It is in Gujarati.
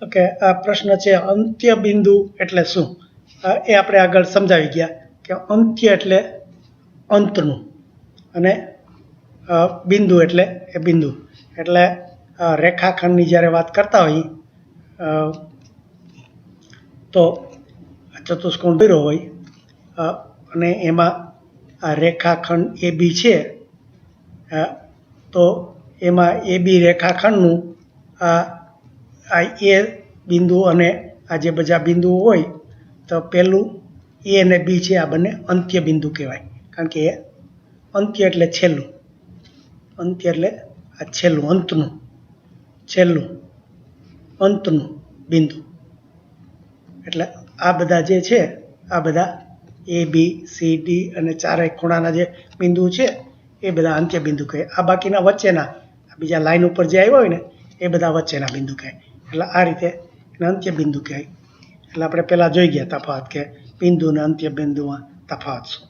ઓકે, આ પ્રશ્ન છે અંત્ય બિંદુ એટલે શું? એ આપણે આગળ સમજાવી ગયા કે અંત્ય એટલે અંતનું અને બિંદુ એટલે એ બિંદુ એટલે રેખાખંડની જ્યારે વાત કરતા હોઈએ તો ચતુષ્કોણ દોર્યો હોય અને એમાં આ રેખાખંડ એ બી છે તો એમાં એ બી રેખાખંડનું આ એ બિંદુ અને આ જે બધા બિંદુઓ હોય તો પહેલું એ અને બી છે આ બંને અંત્ય બિંદુ કહેવાય. કારણ કે એ અંત્ય એટલે છેલ્લું, અંત્ય એટલે આ છેલ્લું, અંતનું બિંદુ. એટલે આ બધા જે છે આ બધા એ બી સી ડી અને ચારેય ખૂણાના જે બિંદુ છે એ બધા અંત્ય બિંદુ કહે. આ બાકીના વચ્ચેના બીજા લાઈન ઉપર જે આવ્યા હોય ને એ બધા વચ્ચેના બિંદુ કહે. એટલે આ રીતે એને અંત્ય બિંદુ કહેવાય. એટલે આપણે પહેલાં જોઈ ગયા તફાવત કે બિંદુ અને અંત્ય બિંદુમાં તફાવત શું.